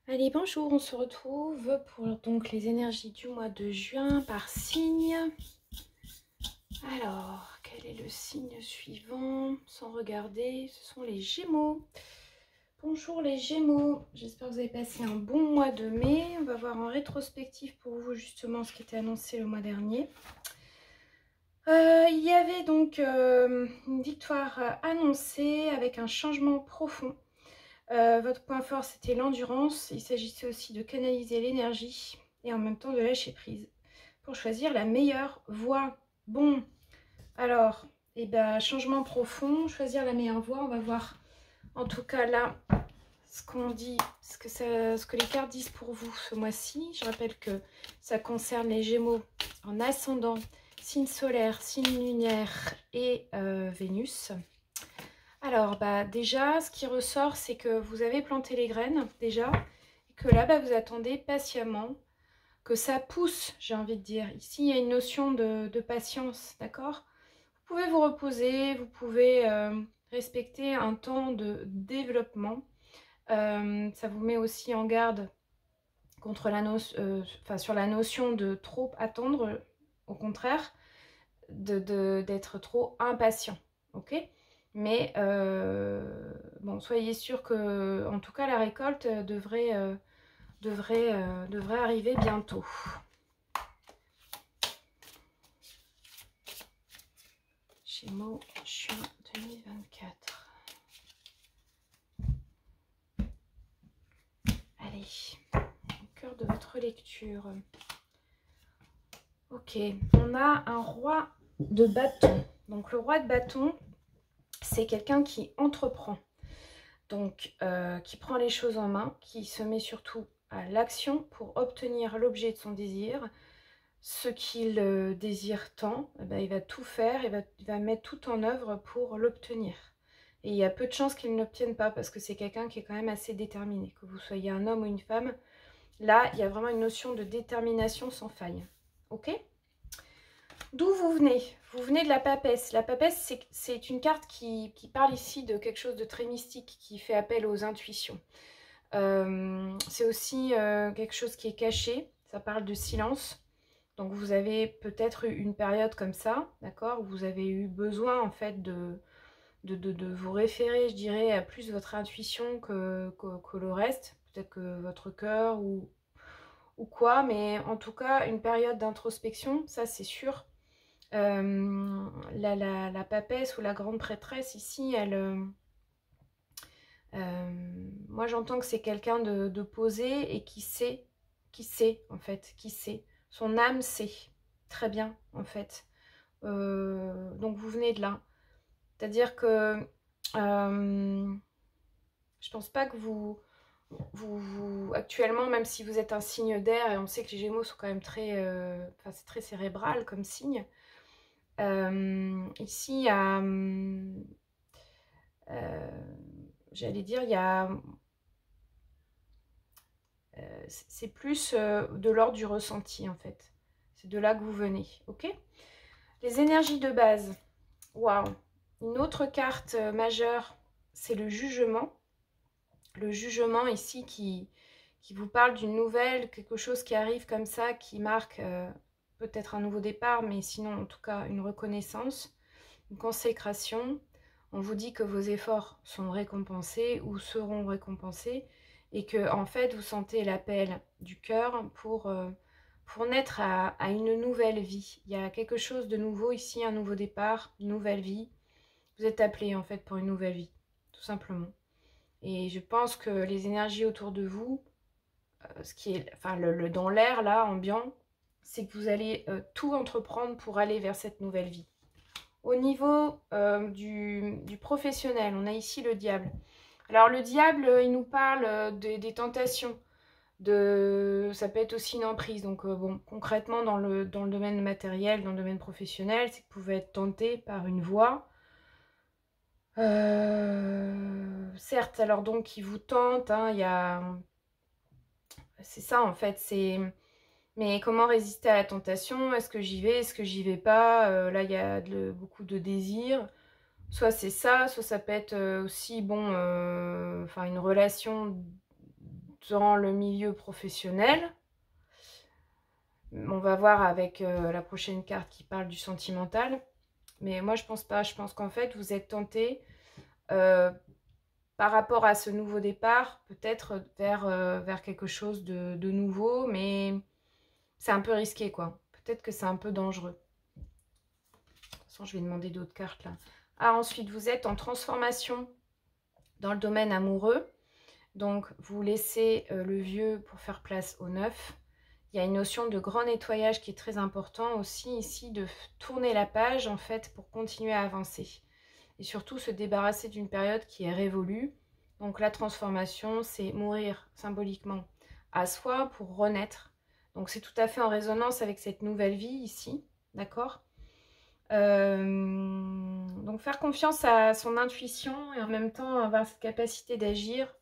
Allez, bonjour, on se retrouve pour donc les énergies du mois de juin par signe. Alors, quel est le signe suivant? Sans regarder, ce sont les Gémeaux. Bonjour les Gémeaux, j'espère que vous avez passé un bon mois de mai. On va voir en rétrospective pour vous justement ce qui était annoncé le mois dernier. Il y avait donc une victoire annoncée avec un changement profond. Votre point fort, c'était l'endurance. Il s'agissait aussi de canaliser l'énergie et en même temps de lâcher prise pour choisir la meilleure voie. Bon, alors, changement profond, choisir la meilleure voie. On va voir en tout cas là ce qu'on dit, ce que les cartes disent pour vous ce mois-ci. Je rappelle que ça concerne les Gémeaux en ascendant, signe solaire, signe lunaire et Vénus. Alors, déjà, ce qui ressort, c'est que vous avez planté les graines, déjà, et que là, vous attendez patiemment que ça pousse, j'ai envie de dire. Ici, il y a une notion de patience, d'accord? Vous pouvez vous reposer, vous pouvez respecter un temps de développement. Ça vous met aussi en garde contre sur la notion de trop attendre, au contraire, d'être trop impatient, ok? Mais bon, soyez sûr que, en tout cas, la récolte devrait arriver bientôt. Gémeaux, juin 2024. Allez, au cœur de votre lecture. Ok, on a un roi de bâton. Donc le roi de bâton, c'est quelqu'un qui entreprend. Donc, qui prend les choses en main, qui se met surtout à l'action pour obtenir l'objet de son désir. Ce qu'il désire tant, il va tout faire, il va mettre tout en œuvre pour l'obtenir. Et il y a peu de chances qu'il ne l'obtienne pas, parce que c'est quelqu'un qui est quand même assez déterminé. Que vous soyez un homme ou une femme, là, il y a vraiment une notion de détermination sans faille. Ok ? D'où vous venez? Vous venez de la papesse. La papesse, c'est une carte qui parle ici de quelque chose de très mystique, qui fait appel aux intuitions. C'est aussi quelque chose qui est caché, ça parle de silence. Donc vous avez peut-être eu une période comme ça, d'accord, où vous avez eu besoin en fait de vous référer, je dirais, à plus votre intuition que le reste, peut-être que votre cœur ou quoi, mais en tout cas une période d'introspection, ça c'est sûr. La papesse ou la grande prêtresse ici, moi j'entends que c'est quelqu'un de posé et qui sait en fait, qui sait. Son âme sait très bien en fait. Donc vous venez de là. C'est-à-dire que je pense pas que vous actuellement, même si vous êtes un signe d'air, et on sait que les Gémeaux sont quand même très, c'est très cérébral comme signe. Ici, il y a, j'allais dire, il y a, c'est plus de l'ordre du ressenti en fait. C'est de là que vous venez, ok? Les énergies de base, waouh! Une autre carte majeure, c'est le jugement. Le jugement ici qui vous parle d'une nouvelle, quelque chose qui arrive comme ça, qui marque peut-être un nouveau départ, mais sinon en tout cas une reconnaissance, une consécration. On vous dit que vos efforts sont récompensés ou seront récompensés et que en fait vous sentez l'appel du cœur pour naître à une nouvelle vie. Il y a quelque chose de nouveau ici, un nouveau départ, une nouvelle vie. Vous êtes appelé en fait pour une nouvelle vie, tout simplement. Et je pense que les énergies autour de vous, ce qui est, enfin dans l'air là, ambiant, c'est que vous allez tout entreprendre pour aller vers cette nouvelle vie. Au niveau du professionnel, on a ici le diable. Alors le diable, il nous parle des tentations. Ça peut être aussi une emprise. Donc bon, concrètement, dans le domaine matériel, dans le domaine professionnel, c'est que vous pouvez être tenté par une voie. Certes, alors donc, qui vous tente, hein, il y a... C'est ça en fait, c'est... Mais comment résister à la tentation? Est-ce que j'y vais? Est-ce que j'y vais pas? Là, il y a beaucoup de désirs. Soit c'est ça, soit ça peut être aussi, bon, une relation dans le milieu professionnel. On va voir avec la prochaine carte qui parle du sentimental. Mais moi, je pense pas. Je pense qu'en fait, vous êtes tenté par rapport à ce nouveau départ, peut-être vers quelque chose de nouveau, mais c'est un peu risqué, quoi. Peut-être que c'est un peu dangereux. De toute façon, je vais demander d'autres cartes, là. Ah, ensuite, vous êtes en transformation dans le domaine amoureux. Donc, vous laissez le vieux pour faire place au neuf. Il y a une notion de grand nettoyage qui est très important aussi ici, de tourner la page, en fait, pour continuer à avancer. Et surtout, se débarrasser d'une période qui est révolue. Donc, la transformation, c'est mourir symboliquement à soi pour renaître. Donc, c'est tout à fait en résonance avec cette nouvelle vie ici, d'accord ? Donc, faire confiance à son intuition et en même temps avoir cette capacité d'agir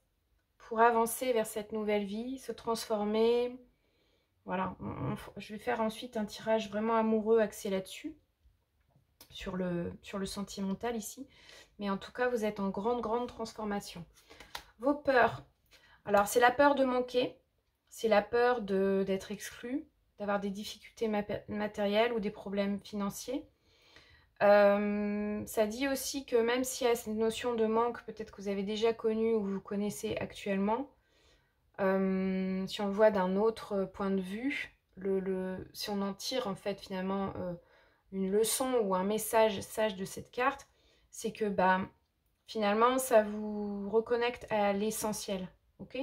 pour avancer vers cette nouvelle vie, se transformer. Voilà, je vais faire ensuite un tirage vraiment amoureux axé là-dessus, sur le sentimental ici. Mais en tout cas, vous êtes en grande transformation. Vos peurs. Alors, c'est la peur de manquer, c'est la peur d'être exclu, d'avoir des difficultés matérielles ou des problèmes financiers. Ça dit aussi que même s'il y a cette notion de manque, peut-être que vous avez déjà connu ou vous connaissez actuellement, si on le voit d'un autre point de vue, si on en tire en fait finalement une leçon ou un message sage de cette carte, c'est que finalement ça vous reconnecte à l'essentiel, ok ?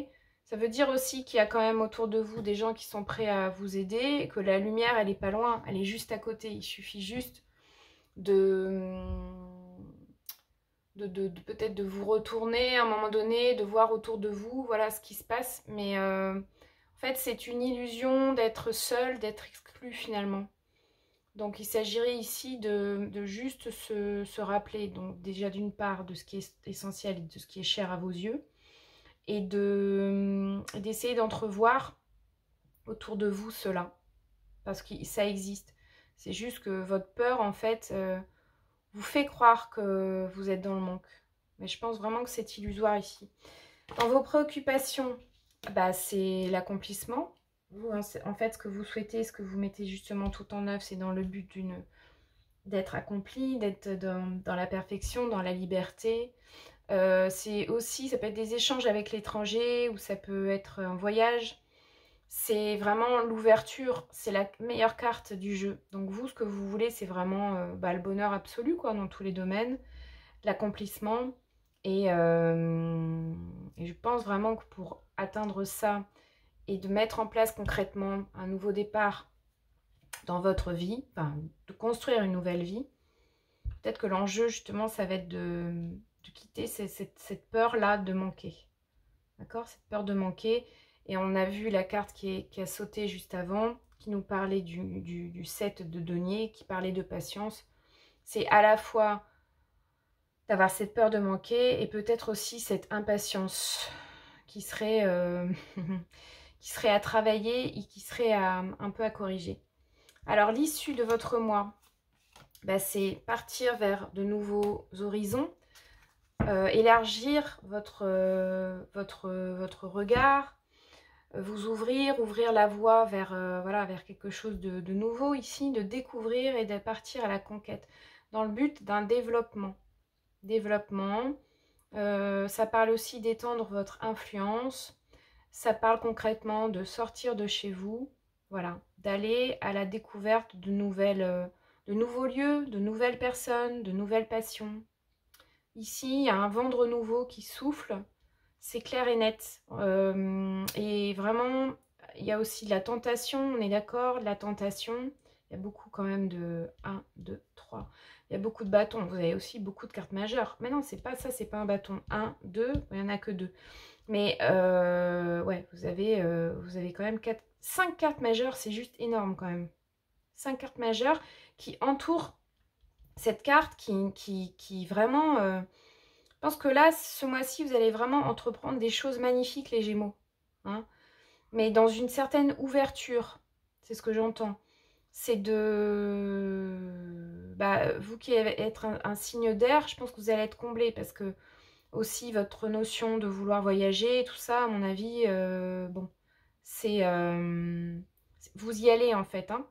Ça veut dire aussi qu'il y a quand même autour de vous des gens qui sont prêts à vous aider et que la lumière elle est pas loin, elle est juste à côté, il suffit juste peut-être de vous retourner à un moment donné, de voir autour de vous, voilà ce qui se passe. Mais en fait, c'est une illusion d'être seul, d'être exclu finalement. Donc, il s'agirait ici de juste se rappeler, donc déjà d'une part de ce qui est essentiel et de ce qui est cher à vos yeux, et d'essayer d'entrevoir autour de vous cela, parce que ça existe. C'est juste que votre peur, en fait, vous fait croire que vous êtes dans le manque. Mais je pense vraiment que c'est illusoire ici. Dans vos préoccupations, c'est l'accomplissement. Vous, en fait, ce que vous souhaitez, ce que vous mettez justement tout en œuvre, c'est dans le but d'être accompli, d'être dans la perfection, dans la liberté. C'est aussi, ça peut être des échanges avec l'étranger ou ça peut être un voyage. C'est vraiment l'ouverture, c'est la meilleure carte du jeu. Donc vous, ce que vous voulez, c'est vraiment le bonheur absolu, quoi, dans tous les domaines, l'accomplissement. Et je pense vraiment que pour atteindre ça et de mettre en place concrètement un nouveau départ dans votre vie, enfin, de construire une nouvelle vie, peut-être que l'enjeu, justement, ça va être de quitter cette peur-là de manquer. D'accord ? Cette peur de manquer. Et on a vu la carte qui a sauté juste avant, qui nous parlait du 7 de denier, qui parlait de patience. C'est à la fois d'avoir cette peur de manquer et peut-être aussi cette impatience qui serait, qui serait à travailler et qui serait un peu à corriger. Alors l'issue de votre mois, c'est partir vers de nouveaux horizons, élargir votre regard, vous ouvrir la voie vers, vers quelque chose de nouveau ici, de découvrir et de partir à la conquête, dans le but d'un développement. Ça parle aussi d'étendre votre influence, ça parle concrètement de sortir de chez vous, voilà, d'aller à la découverte de nouveaux lieux, de nouvelles personnes, de nouvelles passions. Ici, il y a un vent de renouveau qui souffle, c'est clair et net. Et vraiment, il y a aussi de la tentation, on est d'accord, la tentation. Il y a beaucoup quand même de 1, 2, 3. Il y a beaucoup de bâtons. Vous avez aussi beaucoup de cartes majeures. Mais non, c'est pas ça, c'est pas un bâton. 1, 2, il n'y en a que 2. Mais ouais, vous avez quand même 5 cartes majeures, c'est juste énorme quand même. 5 cartes majeures qui entourent cette carte qui vraiment... je pense que là, ce mois-ci, vous allez vraiment entreprendre des choses magnifiques, les Gémeaux. Hein, mais dans une certaine ouverture. C'est ce que j'entends. C'est de... vous qui allez être un signe d'air, je pense que vous allez être comblé parce que aussi votre notion de vouloir voyager, tout ça, à mon avis, bon, c'est... vous y allez en fait, hein.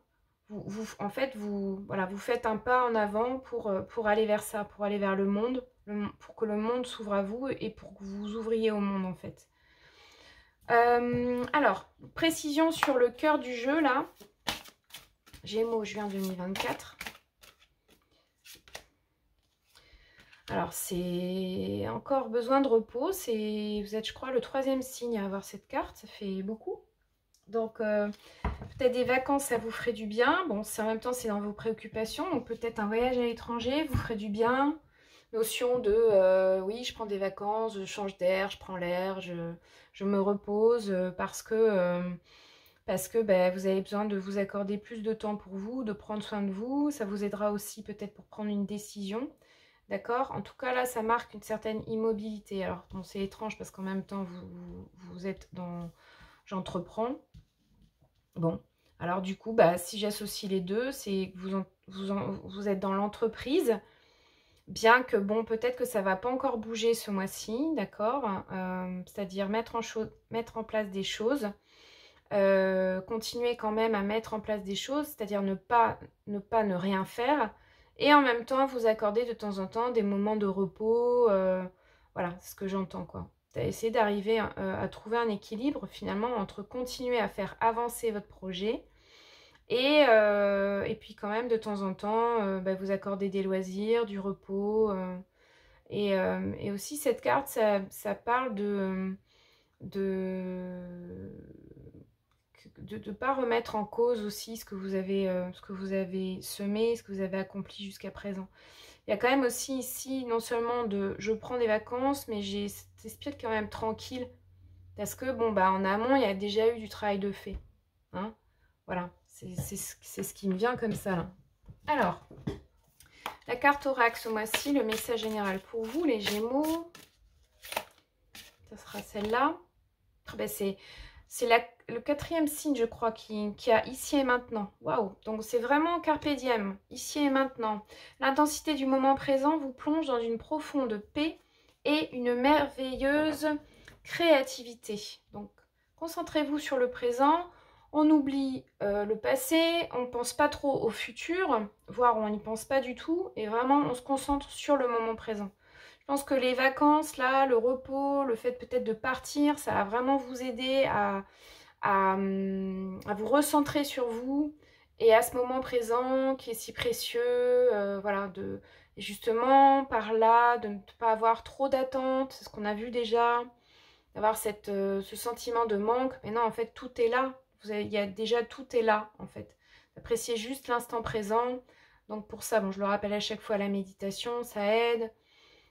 En fait, voilà, vous faites un pas en avant pour aller vers ça, pour aller vers le monde, pour que le monde s'ouvre à vous et pour que vous ouvriez au monde en fait. Alors, précision sur le cœur du jeu là. Gémeaux, juin 2024. Alors, c'est encore besoin de repos. Vous êtes, je crois, le 3e signe à avoir cette carte. Ça fait beaucoup. Donc, peut-être des vacances, ça vous ferait du bien. Bon, en même temps, c'est dans vos préoccupations. Donc, peut-être un voyage à l'étranger vous ferait du bien. Notion de, oui, je prends des vacances, je change d'air, je prends l'air, je me repose parce que bah, vous avez besoin de vous accorder plus de temps pour vous, de prendre soin de vous. Ça vous aidera aussi peut-être pour prendre une décision. D'accord? En tout cas, là, ça marque une certaine immobilité. Alors, bon, c'est étrange parce qu'en même temps, vous êtes dans... J'entreprends. Bon. Alors, du coup, bah, si j'associe les deux, c'est que vous êtes dans l'entreprise. Bien que, bon, peut-être que ça ne va pas encore bouger ce mois-ci. D'accord? C'est-à-dire mettre en place des choses. Continuer quand même à mettre en place des choses. C'est-à-dire ne rien faire. Et en même temps, vous accorder de temps en temps des moments de repos. Voilà, c'est ce que j'entends, quoi. Essayer d'arriver à trouver un équilibre, finalement, entre continuer à faire avancer votre projet et puis quand même, de temps en temps, bah, vous accorder des loisirs, du repos. Et aussi, cette carte, ça parle de ne pas remettre en cause aussi ce que vous avez semé, ce que vous avez accompli jusqu'à présent. Il y a quand même aussi ici, non seulement je prends des vacances, mais j'ai cet esprit quand même tranquille. Parce que, bon, bah, en amont, il y a déjà eu du travail de fait. Hein, voilà, c'est ce qui me vient comme ça, là. Alors, la carte Oracle ce mois-ci, le message général pour vous, les Gémeaux. Ça sera celle-là. Ben, c'est le 4e signe, je crois, qui a ici et maintenant. Waouh! Donc, c'est vraiment carpe diem, ici et maintenant. L'intensité du moment présent vous plonge dans une profonde paix et une merveilleuse créativité. Donc, concentrez-vous sur le présent. On oublie le passé, on ne pense pas trop au futur, voire on n'y pense pas du tout. Et vraiment, on se concentre sur le moment présent. Je pense que les vacances, là, le repos, le fait peut-être de partir, ça va vraiment vous aider à vous recentrer sur vous et à ce moment présent qui est si précieux. Voilà, et justement, par là, de ne pas avoir trop d'attentes, c'est ce qu'on a vu déjà, d'avoir ce sentiment de manque. Mais non, en fait, tout est là. Il y a déjà, tout est là, en fait. Appréciez juste l'instant présent. Donc pour ça, bon, je le rappelle à chaque fois, la méditation, ça aide.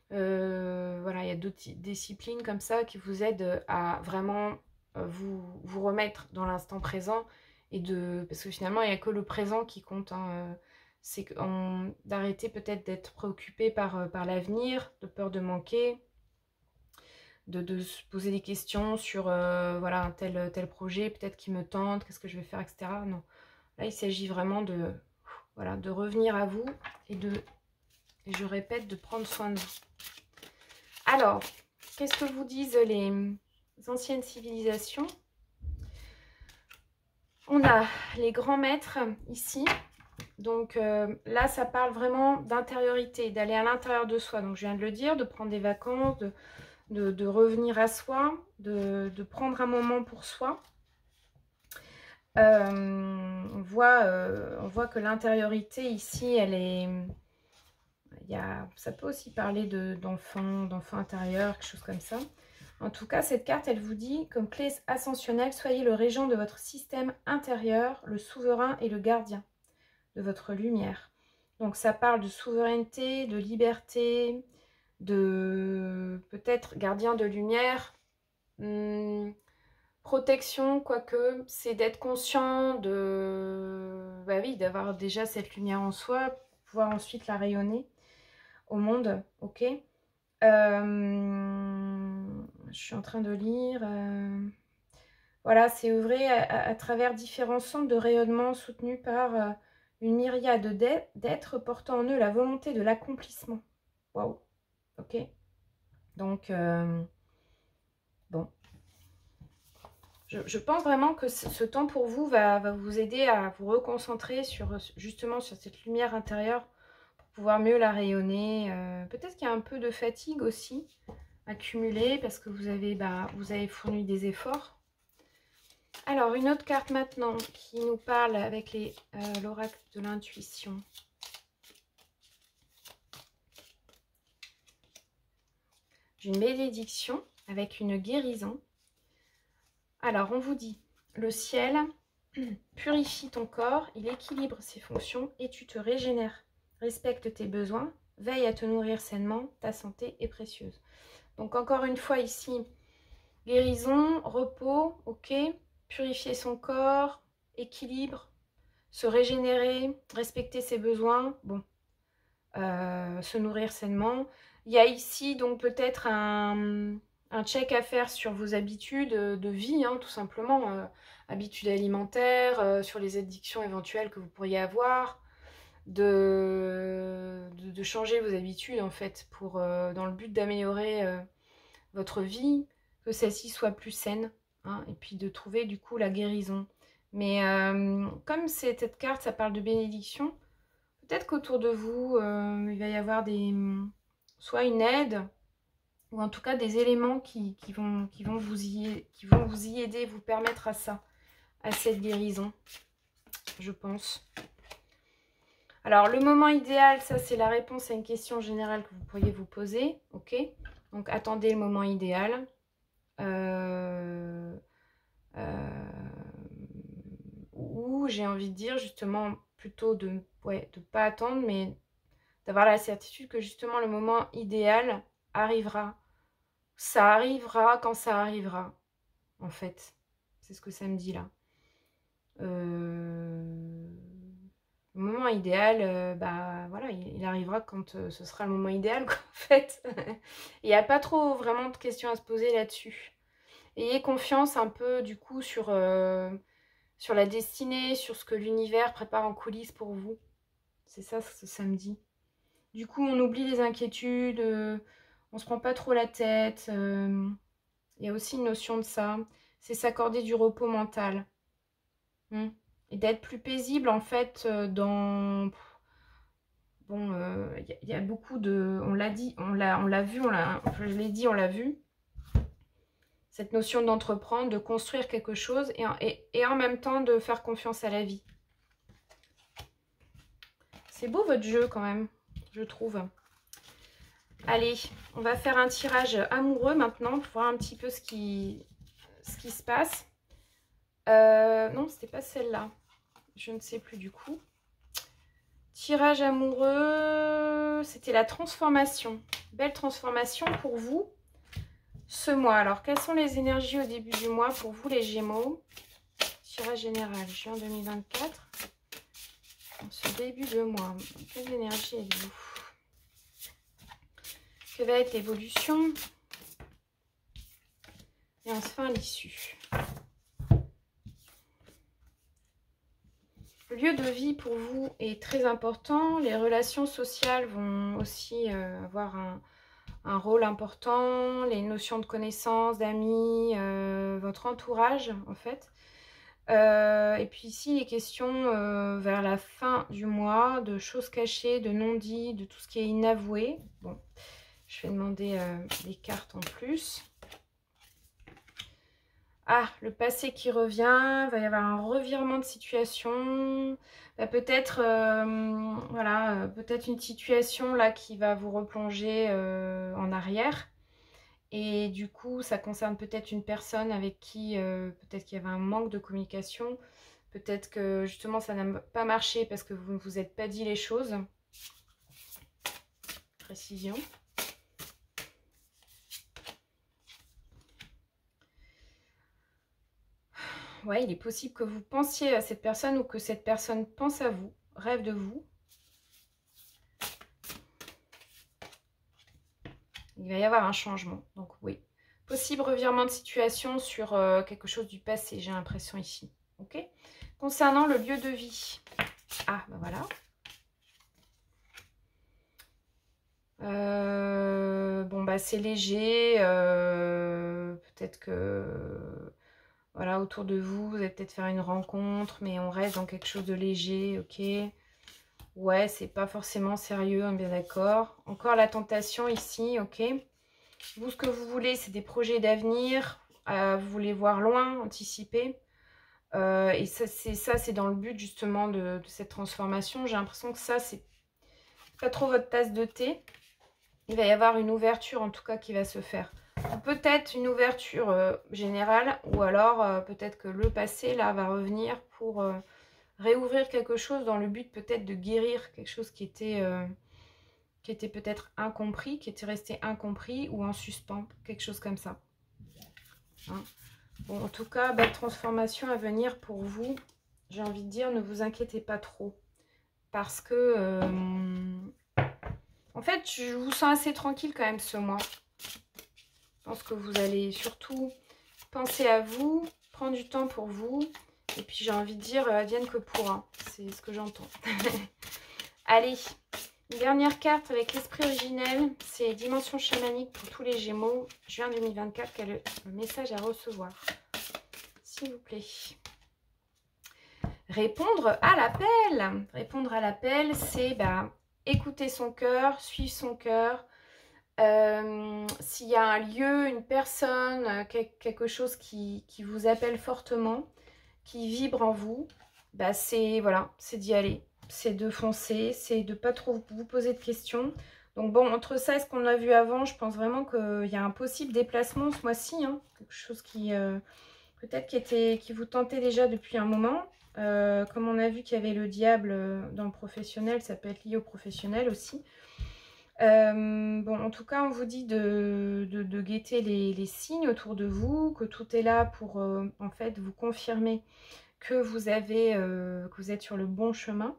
Voilà, il y a d'autres disciplines comme ça qui vous aident à vraiment vous remettre dans l'instant présent parce que finalement il n'y a que le présent qui compte, hein. C'est d'arrêter peut-être d'être préoccupé par l'avenir, de peur de manquer, de se poser des questions sur voilà, un tel projet peut-être qui me tente, qu'est-ce que je vais faire, etc. Non, là il s'agit vraiment voilà, de revenir à vous et je répète, de prendre soin de vous. Alors, qu'est-ce que vous disent les anciennes civilisations? On a les grands maîtres ici. Donc là, ça parle vraiment d'intériorité, d'aller à l'intérieur de soi. Donc je viens de le dire, de prendre des vacances, de revenir à soi, de prendre un moment pour soi. On voit que l'intériorité ici, elle est... ça peut aussi parler d'enfant intérieur, quelque chose comme ça. En tout cas, cette carte, elle vous dit, comme clé ascensionnelle, soyez le régent de votre système intérieur, le souverain et le gardien de votre lumière. Donc, ça parle de souveraineté, de liberté, de peut-être gardien de lumière, protection, quoique, c'est d'être conscient bah oui, d'avoir déjà cette lumière en soi, pour pouvoir ensuite la rayonner au monde, ok. Je suis en train de lire. Voilà, c'est œuvrer à travers différents centres de rayonnement soutenus par une myriade d'êtres portant en eux la volonté de l'accomplissement. Waouh, ok. Donc, bon. Je pense vraiment que ce temps pour vous va vous aider à vous reconcentrer justement sur cette lumière intérieure pour pouvoir mieux la rayonner. Peut-être qu'il y a un peu de fatigue aussi accumulée parce que vous avez fourni des efforts. Alors, une autre carte maintenant qui nous parle avec l'oracle de l'intuition. J'ai une bénédiction avec une guérison. Alors, on vous dit, le ciel purifie ton corps, il équilibre ses fonctions et tu te régénères. Respecte tes besoins, veille à te nourrir sainement, ta santé est précieuse. Donc, encore une fois ici, guérison, repos, ok, purifier son corps, équilibre, se régénérer, respecter ses besoins, bon, se nourrir sainement. Il y a ici donc peut-être un check à faire sur vos habitudes de vie, hein, tout simplement, habitudes alimentaires, sur les addictions éventuelles que vous pourriez avoir, de changer vos habitudes en fait, dans le but d'améliorer votre vie, que celle-ci soit plus saine, hein, et puis de trouver du coup la guérison. Mais comme cette carte, ça parle de bénédiction, peut-être qu'autour de vous, il va y avoir soit une aide, ou en tout cas des éléments qui vont vous y aider, vous permettre à cette guérison, je pense. Alors, le moment idéal, ça c'est la réponse à une question générale que vous pourriez vous poser, ok? Donc, attendez le moment idéal. Ou j'ai envie de dire justement plutôt de pas attendre, mais d'avoir la certitude que justement le moment idéal arrivera. Ça arrivera quand ça arrivera, en fait. C'est ce que ça me dit là. Le moment idéal, bah voilà, il arrivera quand ce sera le moment idéal, quoi, en fait. Il n'y a pas trop vraiment de questions à se poser là-dessus. Ayez confiance un peu du coup sur la destinée, sur ce que l'univers prépare en coulisses pour vous. C'est ça ce samedi. Du coup, on oublie les inquiétudes, on se prend pas trop la tête. Il y a aussi une notion de ça. C'est s'accorder du repos mental. Et d'être plus paisible, en fait, dans... Bon, y a beaucoup de... On l'a dit, on l'a vu, je l'ai dit, on l'a vu. Cette notion d'entreprendre, de construire quelque chose et en même temps de faire confiance à la vie. C'est beau votre jeu quand même, je trouve. Allez, on va faire un tirage amoureux maintenant pour voir un petit peu ce qui se passe. Non, c'était pas celle-là. Je ne sais plus du coup. Tirage amoureux, c'était la transformation. Belle transformation pour vous ce mois. Alors, quelles sont les énergies au début du mois pour vous les Gémeaux? Tirage général, juin 2024. En ce début de mois, quelle énergie êtes-vous? Que va être l'évolution? Et enfin l'issue. Le lieu de vie pour vous est très important. Les relations sociales vont aussi avoir un rôle important. Les notions de connaissances, d'amis, votre entourage en fait. Et puis ici, les questions vers la fin du mois, de choses cachées, de non-dits, de tout ce qui est inavoué. Bon, je vais demander des cartes en plus. Ah, le passé qui revient, il va y avoir un revirement de situation. Peut-être voilà, peut-être une situation là qui va vous replonger en arrière. Et du coup, ça concerne peut-être une personne avec qui peut-être qu'il y avait un manque de communication. Peut-être que justement ça n'a pas marché parce que vous ne vous êtes pas dit les choses. Précision. Ouais, il est possible que vous pensiez à cette personne ou que cette personne pense à vous, rêve de vous. Il va y avoir un changement. Donc oui, possible revirement de situation sur quelque chose du passé, j'ai l'impression ici. Ok. Concernant le lieu de vie. Ah, ben voilà. Bon, bah, c'est léger. Peut-être que, voilà, autour de vous, vous allez peut-être faire une rencontre, mais on reste dans quelque chose de léger, ok? Ouais, c'est pas forcément sérieux, on est bien d'accord. Encore la tentation ici, ok? Vous, ce que vous voulez, c'est des projets d'avenir. Vous voulez voir loin, anticiper. Et ça, c'est dans le but, justement, de cette transformation. J'ai l'impression que ça, c'est pas trop votre tasse de thé. Il va y avoir une ouverture, en tout cas, qui va se faire. Peut-être une ouverture générale, ou alors peut-être que le passé, là, va revenir pour réouvrir quelque chose dans le but peut-être de guérir quelque chose qui était peut-être incompris, qui était resté incompris ou en suspens, quelque chose comme ça. Hein. Bon, en tout cas, belle transformation à venir pour vous. J'ai envie de dire, ne vous inquiétez pas trop. Parce que, en fait, je vous sens assez tranquille quand même ce mois. Je pense que vous allez surtout penser à vous, prendre du temps pour vous. Et puis, j'ai envie de dire, advienne que pourra. C'est ce que j'entends. Allez, une dernière carte avec l'esprit originel. C'est Dimension chamanique pour tous les Gémeaux. Juin 2024, quel est le message à recevoir? S'il vous plaît. Répondre à l'appel. Répondre à l'appel, c'est écouter son cœur, suivre son cœur. S'il y a un lieu, une personne, quelque chose qui vous appelle fortement, qui vibre en vous, c'est d'y aller. C'est de foncer, c'est de ne pas trop vous poser de questions. Donc bon, entre ça et ce qu'on a vu avant, je pense vraiment qu'il y a un possible déplacement ce mois-ci. Hein, quelque chose qui peut-être qui vous tentait déjà depuis un moment. Comme on a vu qu'il y avait le diable dans le professionnel, ça peut être lié au professionnel aussi. Bon, en tout cas, on vous dit de guetter les signes autour de vous, que tout est là pour en fait vous confirmer que vous êtes sur le bon chemin.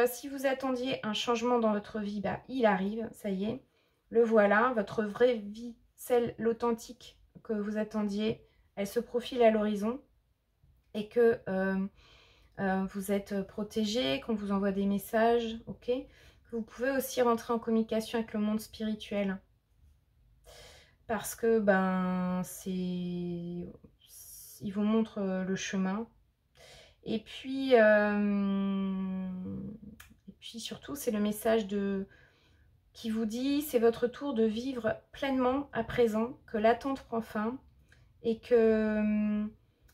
Si vous attendiez un changement dans votre vie, il arrive, ça y est, le voilà. Votre vraie vie, l'authentique que vous attendiez, elle se profile à l'horizon et que vous êtes protégé, qu'on vous envoie des messages, ok? Que vous pouvez aussi rentrer en communication avec le monde spirituel. Parce que, il vous montre le chemin. Et puis surtout, c'est le message qui vous dit, c'est votre tour de vivre pleinement à présent, que l'attente prend fin et que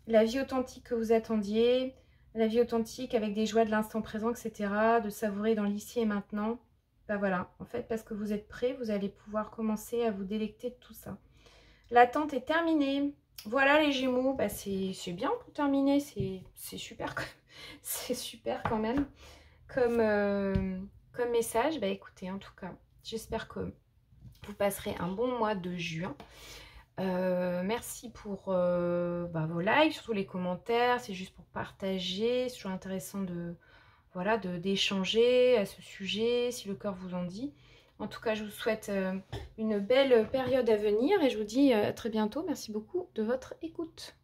la vie authentique que vous attendiez, la vie authentique avec des joies de l'instant présent, etc., de savourer dans l'ici et maintenant, voilà, en fait, parce que vous êtes prêts, vous allez pouvoir commencer à vous délecter de tout ça. L'attente est terminée. Voilà les Gémeaux, c'est bien pour terminer, c'est super, c'est super quand même comme message. Écoutez, en tout cas, j'espère que vous passerez un bon mois de juin. Merci pour vos likes, surtout les commentaires, c'est juste pour partager, c'est toujours intéressant d'échanger à ce sujet, si le cœur vous en dit. En tout cas, je vous souhaite une belle période à venir et je vous dis à très bientôt. Merci beaucoup de votre écoute.